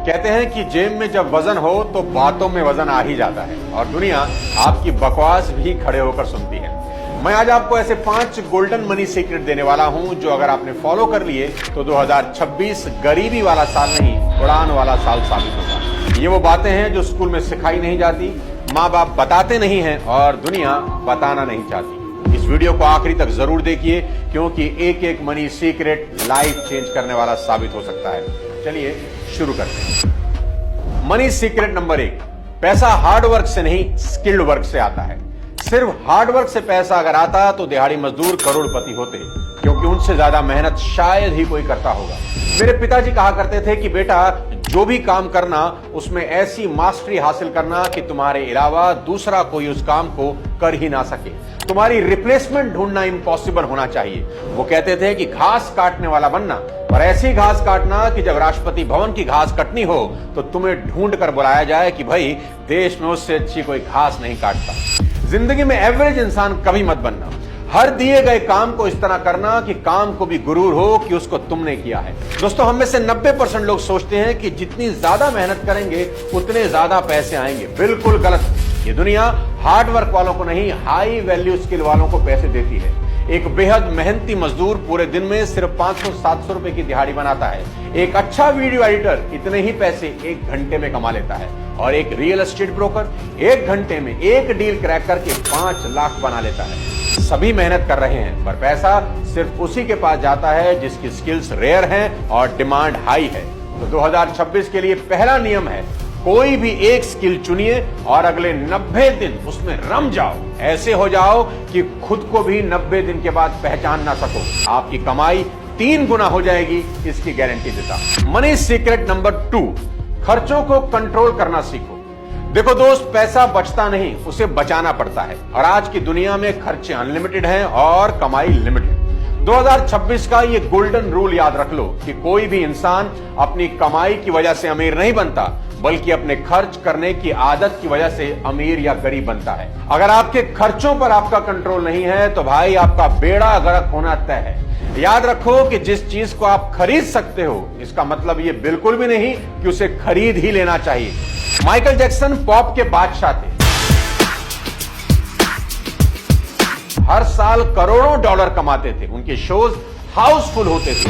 कहते हैं कि जेब में जब वजन हो तो बातों में वजन आ ही जाता है और दुनिया आपकी बकवास भी खड़े होकर सुनती है। मैं आज आपको ऐसे 5 गोल्डन मनी सीक्रेट देने वाला हूं जो अगर आपने फॉलो कर लिए तो 2026 गरीबी वाला साल नहीं, उड़ान वाला साल साबित होगा। ये वो बातें हैं जो स्कूल में सिखाई नहीं जाती, माँ बाप बताते नहीं हैं और दुनिया बताना नहीं चाहती। इस वीडियो को आखिरी तक जरूर देखिए क्योंकि एक एक मनी सीक्रेट लाइफ चेंज करने वाला साबित हो सकता है। चलिए शुरू करते हैं। मनी सीक्रेट नंबर 1, पैसा हार्ड वर्क से नहीं स्किल्ड वर्क से आता है। सिर्फ हार्ड वर्क से पैसा अगर आता तो दिहाड़ी मजदूर करोड़पति होते, क्योंकि उनसे ज्यादा मेहनत शायद ही कोई करता होगा। मेरे पिताजी कहा करते थे कि बेटा जो भी काम करना उसमें ऐसी मास्टरी हासिल करना कि तुम्हारे अलावा दूसरा कोई उस काम को कर ही ना सके। तुम्हारी रिप्लेसमेंट ढूंढना इम्पॉसिबल होना चाहिए। वो कहते थे कि घास काटने वाला बनना, और ऐसी घास काटना कि जब राष्ट्रपति भवन की घास कटनी हो तो तुम्हें ढूंढ कर बुलाया जाए कि भाई देश में उससे अच्छी कोई घास नहीं काटता। जिंदगी में एवरेज इंसान कभी मत बनना। हर दिए गए काम को इस तरह करना कि काम को भी गुरूर हो कि उसको तुमने किया है। दोस्तों, हम में से 90% लोग सोचते हैं कि जितनी ज्यादा मेहनत करेंगे उतने ज्यादा पैसे आएंगे। बिल्कुल गलत। ये दुनिया हार्ड वर्क वालों को नहीं, हाई वैल्यू स्किल वालों को पैसे देती है। एक बेहद मेहनती मजदूर पूरे दिन में सिर्फ 500-700 रुपए की दिहाड़ी बनाता है। एक अच्छा वीडियो एडिटर इतने ही पैसे 1 घंटे में कमा लेता है और एक रियल एस्टेट ब्रोकर 1 घंटे में एक डील क्रैक करके 5 लाख बना लेता है। सभी मेहनत कर रहे हैं पर पैसा सिर्फ उसी के पास जाता है जिसकी स्किल्स रेयर हैं और डिमांड हाई है। तो 2026 के लिए पहला नियम है, कोई भी एक स्किल चुनिए और अगले 90 दिन उसमें रम जाओ। ऐसे हो जाओ कि खुद को भी 90 दिन के बाद पहचान ना सको। आपकी कमाई 3 गुना हो जाएगी, इसकी गारंटी देता। मनी सीक्रेट नंबर 2, खर्चों को कंट्रोल करना सीखो। देखो दोस्त, पैसा बचता नहीं, उसे बचाना पड़ता है और आज की दुनिया में खर्चे अनलिमिटेड हैं और कमाई लिमिटेड। 2026 का ये गोल्डन रूल याद रख लो कि कोई भी इंसान अपनी कमाई की वजह से अमीर नहीं बनता, बल्कि अपने खर्च करने की आदत की वजह से अमीर या गरीब बनता है। अगर आपके खर्चों पर आपका कंट्रोल नहीं है तो भाई आपका बेड़ा गर्क होना तय है। याद रखो कि जिस चीज को आप खरीद सकते हो इसका मतलब ये बिल्कुल भी नहीं कि उसे खरीद ही लेना चाहिए। माइकल जैक्सन पॉप के बादशाह थे। हर साल करोड़ों डॉलर कमाते थे। उनके शोज हाउसफुल होते थे।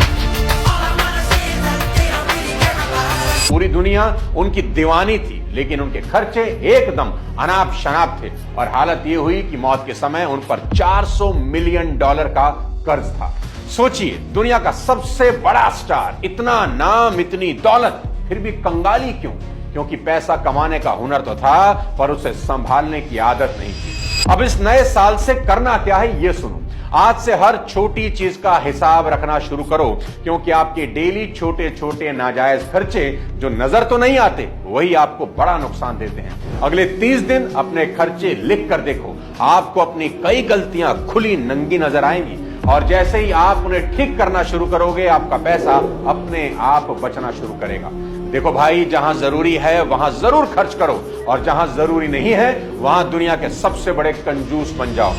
पूरी दुनिया उनकी दीवानी थी, लेकिन उनके खर्चे एकदम अनाप शनाप थे और हालत यह हुई कि मौत के समय उन पर $400 मिलियन का कर्ज था। सोचिए, दुनिया का सबसे बड़ा स्टार, इतना नाम, इतनी दौलत, फिर भी कंगाली क्यों? क्योंकि पैसा कमाने का हुनर तो था पर उसे संभालने की आदत नहीं थी। अब इस नए साल से करना क्या है ये सुनो। आज से हर छोटी चीज का हिसाब रखना शुरू करो, क्योंकि आपके डेली छोटे छोटे नाजायज खर्चे जो नजर तो नहीं आते वही आपको बड़ा नुकसान देते हैं। अगले 30 दिन अपने खर्चे लिख कर देखो, आपको अपनी कई गलतियां खुली नंगी नजर आएंगी और जैसे ही आप उन्हें ठीक करना शुरू करोगे आपका पैसा अपने आप बचना शुरू करेगा। देखो भाई, जहां जरूरी है वहां जरूर खर्च करो और जहां जरूरी नहीं है वहां दुनिया के सबसे बड़े कंजूस बन जाओ।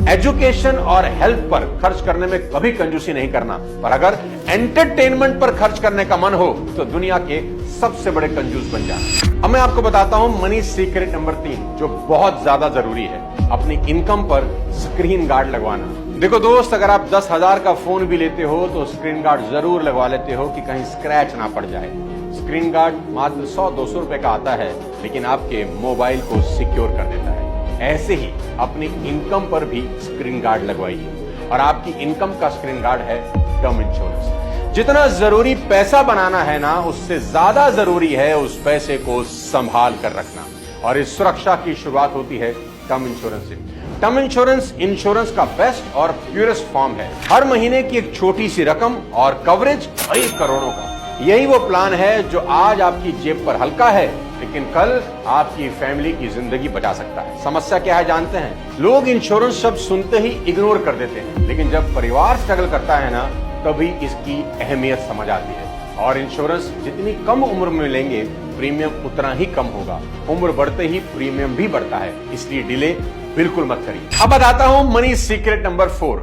एजुकेशन और हेल्थ पर खर्च करने में कभी कंजूसी नहीं करना, पर अगर एंटरटेनमेंट पर खर्च करने का मन हो तो दुनिया के सबसे बड़े कंजूस बन जाना। अब मैं आपको बताता हूं मनी सीक्रेट नंबर 3 जो बहुत ज्यादा जरूरी है, अपनी इनकम पर स्क्रीन गार्ड लगवाना। देखो दोस्त, अगर आप 10,000 का फोन भी लेते हो तो स्क्रीन गार्ड जरूर लगवा लेते हो कि कहीं स्क्रैच ना पड़ जाए। स्क्रीन गार्ड मात्र 100-200 रुपए का आता है, लेकिन आपके मोबाइल को सिक्योर कर देता है। ऐसे ही अपनी इनकम पर भी स्क्रीन गार्ड लगवाइए और आपकी इनकम का स्क्रीन गार्ड है टर्म इंश्योरेंस। जितना जरूरी पैसा बनाना है ना, उससे ज्यादा जरूरी है उस पैसे को संभाल कर रखना और इस सुरक्षा की शुरुआत होती है टर्म इंश्योरेंस से। टर्म इंश्योरेंस इंश्योरेंस का बेस्ट और प्योरेस्ट फॉर्म है। हर महीने की एक छोटी सी रकम और कवरेज कई करोड़ों का। यही वो प्लान है जो आज आपकी जेब पर हल्का है लेकिन कल आपकी फैमिली की जिंदगी बचा सकता है। समस्या क्या है जानते हैं? लोग इंश्योरेंस शब्द सुनते ही इग्नोर कर देते हैं, लेकिन जब परिवार स्ट्रगल करता है ना तभी इसकी अहमियत समझ आती है। और इंश्योरेंस जितनी कम उम्र में लेंगे प्रीमियम उतना ही कम होगा। उम्र बढ़ते ही प्रीमियम भी बढ़ता है, इसलिए डिले बिल्कुल मत करिए। अब बताता हूं मनी सीक्रेट नंबर 4,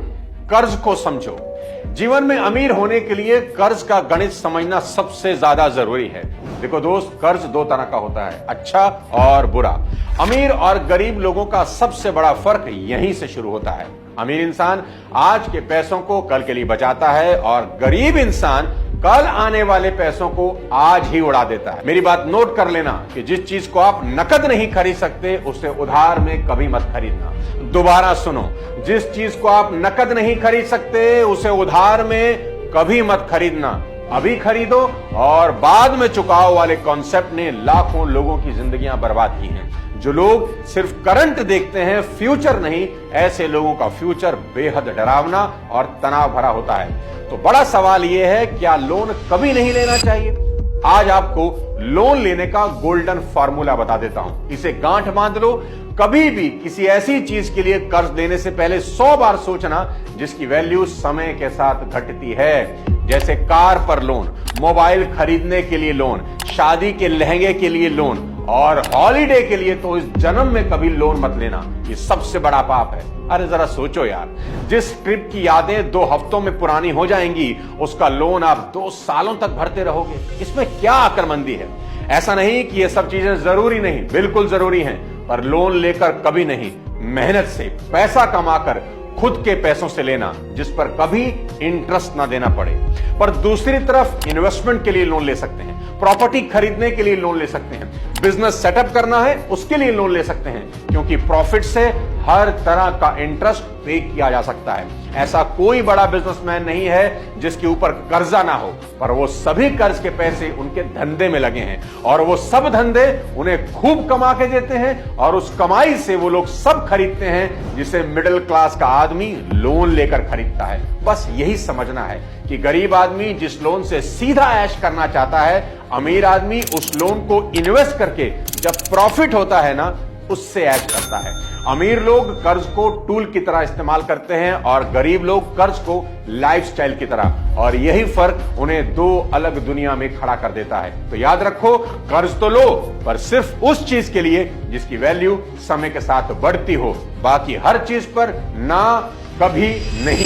कर्ज को समझो। जीवन में अमीर होने के लिए कर्ज का गणित समझना सबसे ज्यादा जरूरी है। देखो दोस्त, कर्ज दो तरह का होता है, अच्छा और बुरा। अमीर और गरीब लोगों का सबसे बड़ा फर्क यहीं से शुरू होता है। अमीर इंसान आज के पैसों को कल के लिए बचाता है और गरीब इंसान कल आने वाले पैसों को आज ही उड़ा देता है। मेरी बात नोट कर लेना कि जिस चीज को आप नकद नहीं खरीद सकते उसे उधार में कभी मत खरीदना। दोबारा सुनो, जिस चीज को आप नकद नहीं खरीद सकते उसे उधार में कभी मत खरीदना। अभी खरीदो और बाद में चुकाओ वाले कॉन्सेप्ट ने लाखों लोगों की जिंदगियां बर्बाद की हैं। जो लोग सिर्फ करंट देखते हैं, फ्यूचर नहीं, ऐसे लोगों का फ्यूचर बेहद डरावना और तनाव भरा होता है। तो बड़ा सवाल यह है, क्या लोन कभी नहीं लेना चाहिए? आज आपको लोन लेने का गोल्डन फॉर्मूला बता देता हूं। इसे गांठ बांध लो। कभी भी किसी ऐसी चीज के लिए कर्ज लेने से पहले 100 बार सोचना जिसकी वैल्यू समय के साथ घटती है। जैसे कार पर लोन, मोबाइल खरीदने के लिए लोन, शादी के लहंगे के लिए लोन और हॉलीडे के लिए तो इस जन्म में कभी लोन मत लेना। ये सबसे बड़ा पाप है। अरे जरा सोचो यार, जिस ट्रिप की यादें 2 हफ्तों में पुरानी हो जाएंगी उसका लोन आप 2 सालों तक भरते रहोगे। इसमें क्या अक्लमंदी है? ऐसा नहीं कि ये सब चीजें जरूरी नहीं, बिल्कुल जरूरी हैं, पर लोन लेकर कभी नहीं। मेहनत से पैसा कमाकर खुद के पैसों से लेना जिस पर कभी इंटरेस्ट ना देना पड़े। पर दूसरी तरफ इन्वेस्टमेंट के लिए लोन ले सकते हैं, प्रॉपर्टी खरीदने के लिए लोन ले सकते हैं, बिजनेस सेटअप करना है उसके लिए लोन ले सकते हैं, क्योंकि प्रॉफिट से हर तरह का इंटरेस्ट पे किया जा सकता है। ऐसा कोई बड़ा बिजनेसमैन नहीं है जिसके ऊपर कर्जा ना हो, पर वो सभी कर्ज के पैसे उनके धंधे में लगे हैं और वो सब धंधे उन्हें खूब कमा के देते हैं और उस कमाई से वो लोग सब खरीदते हैं जिसे मिडिल क्लास का आदमी लोन लेकर खरीदता है। बस यही समझना है कि गरीब आदमी जिस लोन से सीधा ऐश करना चाहता है, अमीर आदमी उस लोन को इन्वेस्ट करके जब प्रॉफिट होता है ना उससे ऐश करता है। अमीर लोग कर्ज को टूल की तरह इस्तेमाल करते हैं और गरीब लोग कर्ज को लाइफस्टाइल की तरह, और यही फर्क उन्हें 2 अलग दुनिया में खड़ा कर देता है। तो याद रखो, कर्ज तो लो पर सिर्फ उस चीज के लिए जिसकी वैल्यू समय के साथ बढ़ती हो, बाकी हर चीज पर ना कभी नहीं।